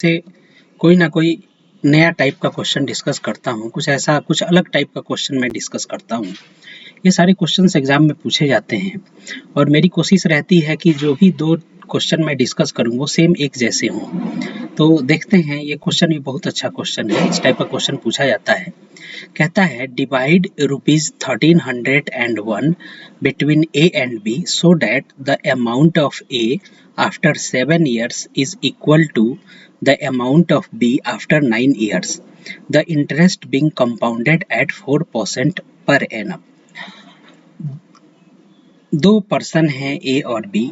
से कोई ना कोई नया टाइप का क्वेश्चन डिस्कस करता हूँ, कुछ ऐसा कुछ अलग टाइप का क्वेश्चन मैं डिस्कस करता हूँ। ये सारे क्वेश्चंस एग्जाम में पूछे जाते हैं और मेरी कोशिश रहती है कि जो भी 2 क्वेश्चन मैं डिस्कस करूँ वो सेम एक जैसे हों। तो देखते हैं, ये क्वेश्चन भी बहुत अच्छा क्वेश्चन है। इस टाइप का क्वेश्चन पूछा जाता है। कहता है divide ₹1301 between A and B so that the amount of A after 7 years is equal to the amount of B after 9 years, the interest being compounded at 4% per annum। 2 person हैं A और B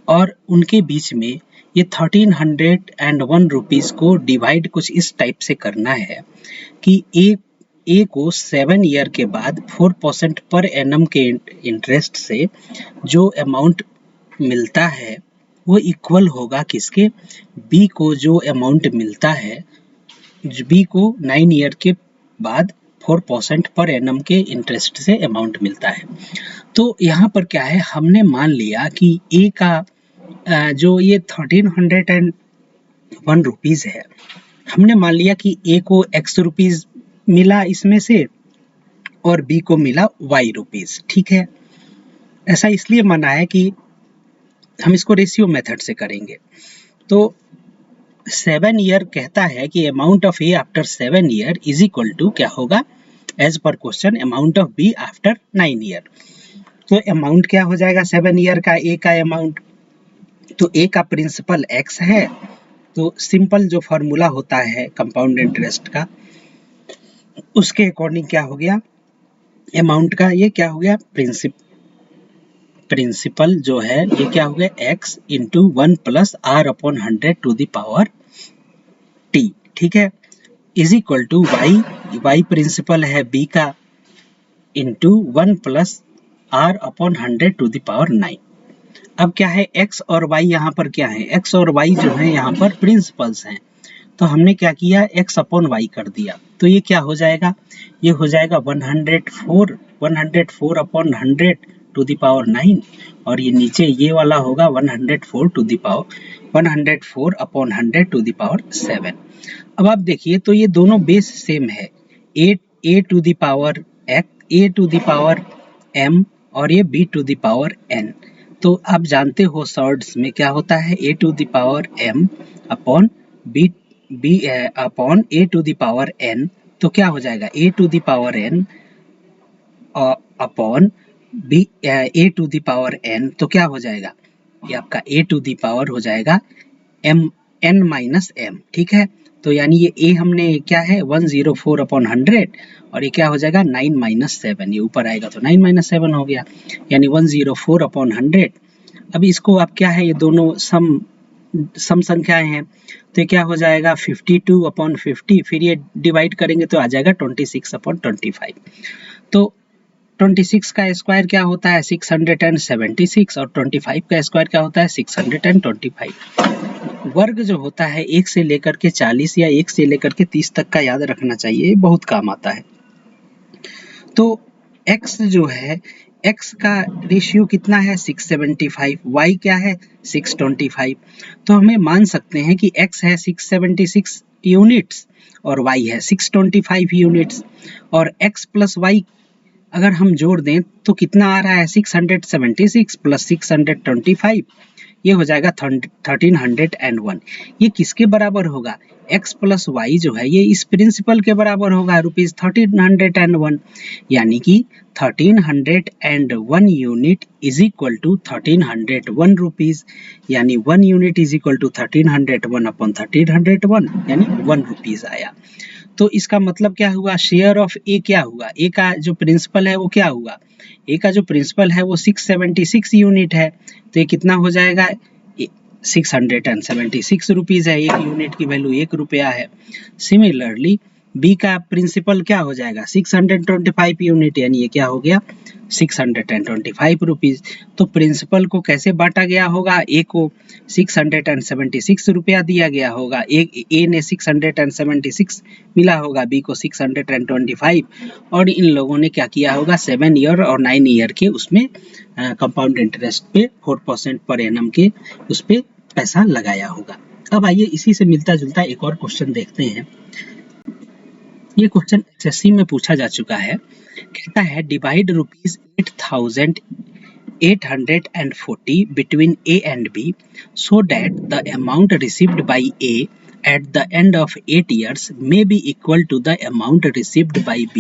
और उनके बीच में ये 1301 rupees को divide कुछ इस type से करना है कि ए को 7 ईयर के बाद 4% पर एनम के इंटरेस्ट से जो अमाउंट मिलता है वो इक्वल होगा किसके, बी को जो अमाउंट मिलता है, बी को 9 ईयर के बाद 4% पर एनम के इंटरेस्ट से अमाउंट मिलता है। तो यहाँ पर क्या है, हमने मान लिया कि ए का जो ये 1301 रुपीज है, हमने मान लिया कि ए को x रुपीज मिला इसमें से और बी को मिला y रुपीज। ठीक है, ऐसा इसलिए माना है कि हम इसको रेशियो मेथड से करेंगे। तो 7 ईयर कहता है कि amount of A after 7 year is equal to क्या होगा, as per question amount of B after 9 year. तो अमाउंट क्या हो जाएगा 7 ईयर का, ए का अमाउंट, तो ए का प्रिंसिपल x है, तो सिंपल जो फॉर्मूला होता है कंपाउंड इंटरेस्ट का उसके अकॉर्डिंग क्या हो गया अमाउंट का, ये क्या हो गया प्रिंसिपल जो है ये क्या हो गया x into 1 plus r upon 100 to the power t। ठीक है, is equal to y principal है b का into 1 plus r upon 100 to the power 9। अब क्या है x और y यहाँ पर क्या है, x और y जो है यहाँ पर प्रिंसिपल्स हैं, तो हमने क्या किया x अपॉन y कर दिया। तो ये क्या हो जाएगा, ये हो जाएगा 104 अपॉन 100 टू द पावर 9 और ये नीचे ये वाला होगा 104 to the power 104 upon 100 to the power 7। अब आप देखिए तो ये दोनों बेस सेम है, a to the power a to the power m और ये b to the power n। तो आप जानते हो शॉर्ट्स में क्या होता है, a to the power m upon b upon a to the power n, तो क्या हो जाएगा a to the power n upon b a to the power n, तो क्या हो जाएगा, ये आपका a टू द पावर हो जाएगा n माइनस m। ठीक है, तो यानी ये a हमने क्या है 104 अपॉन 100 और ये क्या हो जाएगा 9 माइनस 7, ये ऊपर आएगा तो 9 माइनस 7 हो गया, यानी 104 अपॉन 100। अब इसको आप क्या है, ये दोनों सम संख्याएं हैं, तो ये क्या हो जाएगा 52 अपॉन 50, फिर ये डिवाइड करेंगे तो आ जाएगा 26 अपॉन 25। तो 26 का स्क्वायर क्या होता है 676 और 25 का स्क्वायर क्या होता है 625। वर्ग जो होता है 1 से लेकर के 40 या 1 से लेकर के 30 तक का याद रखना चाहिए, बहुत काम आता है। तो x जो है, x का रेशियो कितना है 675, y क्या है 625। तो हमें मान सकते हैं कि x है 676 यूनिट्स और y है 625 यूनिट्स, और x प्लस y अगर हम जोड़ दें तो कितना आ रहा है 676 प्लस 625, ये हो जाएगा 1301। ये किसके बराबर होगा, x प्लस वाई जो है ये इस प्रिंसिपल के बराबर होगा रुपीज 1301, यानी कि 1301 unit is equal to 1301 rupees, यानी 1 unit is equal to 1301 upon 1301 यानी 1 रुपीज आया। तो इसका मतलब क्या हुआ, शेयर ऑफ ए क्या हुआ, ए का जो प्रिंसिपल है वो क्या हुआ, ए का जो प्रिंसिपल है वो 676 यूनिट है, तो ये कितना हो जाएगा 676 रुपीज है, एक यूनिट की वैल्यू 1 रुपया है। सिमिलरली बी का प्रिंसिपल क्या हो जाएगा 625 यूनिट, यानी ये क्या हो गया 625 रुपीज। तो प्रिंसिपल को कैसे बांटा गया होगा, ए को 676 रुपया दिया गया होगा, ए ने 676 मिला होगा, बी को 625, और इन लोगों ने क्या किया होगा 7 ईयर और 9 ईयर के उसमें कंपाउंड इंटरेस्ट पे 4% पर एनम के उस पे पैसा लगाया होगा। अब आइए इसी से मिलता जुलता एक और क्वेश्चन देखते हैं। ये क्वेश्चन एसएससी में पूछा जा चुका है। कहता है divide ₹8,840 between A and B so that the amount received by A at the end of 8 years may be equal to the amount received by B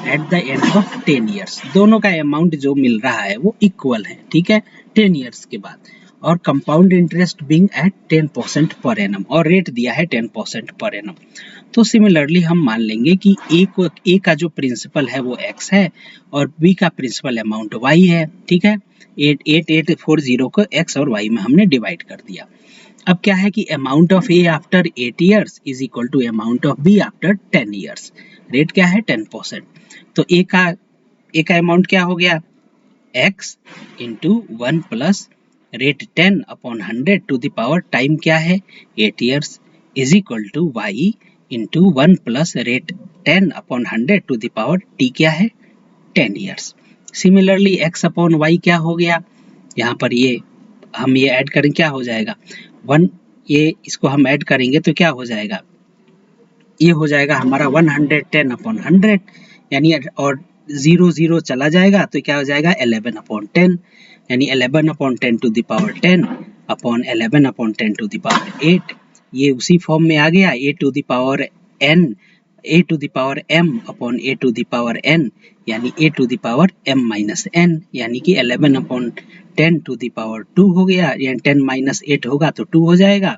at the end of 10 years। दोनों का amount जो मिल रहा है वो equal है, ठीक है, 10 years के बाद, और compound interest Bing eight 10% per annum, और रेट दिया है 10% पर एनम। तो सिमिलरली हम मान लेंगे कि ए का जो प्रिंसिपल है वो x है और बी का प्रिंसिपल अमाउंट y है, ठीक है। 8840 को x और y में हमने डिवाइड कर दिया। अब क्या है कि amount of A after 8 years is equal to amount of B after 10 years. Rate क्या है 10%। तो ए का अमाउंट क्या हो गया x into 1 plus rate 10 upon 100 to the power time क्या है 8 years is equal to y into 1 plus rate 10 upon 100 to the power t क्या है 10 years. Similarly x upon y क्या हो गया, यहाँ पर हम ये ऐड करें क्या हो जाएगा 1, ये इसको हम ऐड करेंगे तो क्या हो जाएगा, ये हो जाएगा हमारा 110 अपॉन 100, यानी और 0 0 चला जाएगा तो क्या हो जाएगा 11 अपॉन 10, यानी 11 upon 10 to the power 10 upon 11 upon 10 to the power 8। ये उसी फॉर्म में आ गया a to the power m upon a to the power n, यानी a to the power m minus n, यानी कि 11 अपॉन 10 टू द पावर 2 हो गया, यानी 10 माइनस 8 होगा तो 2 हो जाएगा।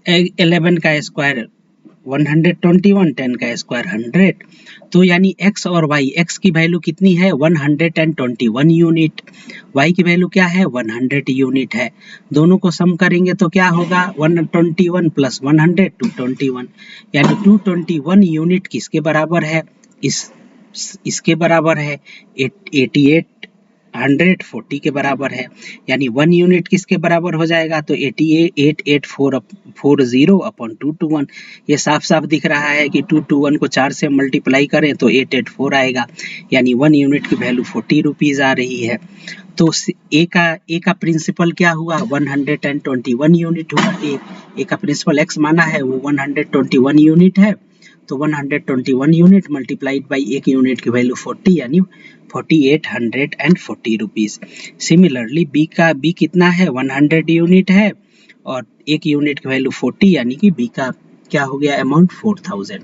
11 का स्क्वायर 121, 10 का स्क्वायर 100, तो यानी x और y, x की वैल्यू कितनी है 121 यूनिट, y की वैल्यू क्या है 100 यूनिट है। दोनों को सम करेंगे तो क्या होगा 121 प्लस 100 221, यानी 221 यूनिट किसके बराबर है, इसके बराबर है 8840 के बराबर है, यानी 1 यूनिट किसके बराबर हो जाएगा तो 8840 अपॉन 221। ये साफ साफ दिख रहा है कि 221 को 4 से मल्टीप्लाई करें तो 884 आएगा, यानी 1 यूनिट की वैल्यू 40 रुपीज आ रही है। तो ए का प्रिंसिपल क्या हुआ 121 यूनिट हुआ, ए का प्रिंसिपल x माना है वो 121 यूनिट है, तो 121 यूनिट मल्टीप्लाइड बाई एक यूनिट की वैल्यू 40, यानी 4840 रुपीज। सिमिलरली बी कितना है 100 यूनिट है और एक यूनिट की वैल्यू 40, यानी कि बी का क्या हो गया अमाउंट 4000,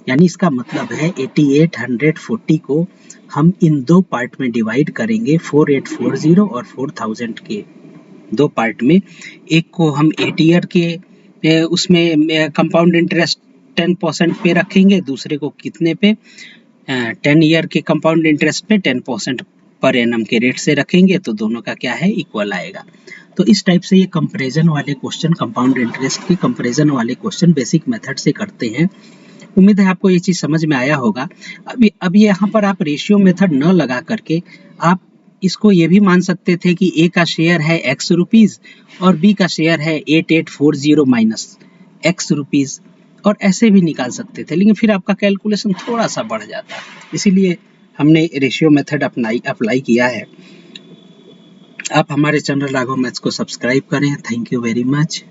यानी इसका मतलब है 8840 को हम इन दो पार्ट में डिवाइड करेंगे, 4840 और 4000 के दो पार्ट में। एक को हम 8 ईयर के उसमें कंपाउंड इंटरेस्ट 10% पे रखेंगे, दूसरे को कितने पे 10 ईयर के कंपाउंड इंटरेस्ट पे 10% पर एनम के रेट से रखेंगे, तो दोनों का क्या है इक्वल आएगा। तो इस टाइप से ये कंपैरिजन वाले क्वेश्चन, कंपाउंड इंटरेस्ट के कंपैरिजन वाले क्वेश्चन बेसिक मेथड से करते हैं। उम्मीद है आपको ये चीज समझ में आया होगा। अभी यहाँ पर आप रेशियो मेथड न लगा करके आप इसको ये भी मान सकते थे कि ए का शेयर है x रुपीज और बी का शेयर है 8840 माइनस x रुपीज, और ऐसे भी निकाल सकते थे, लेकिन फिर आपका कैलकुलेशन थोड़ा सा बढ़ जाता, इसीलिए हमने रेशियो मेथड अप्लाई किया है। आप हमारे चैनल राघव मैथ्स को सब्सक्राइब करें। Thank you very much.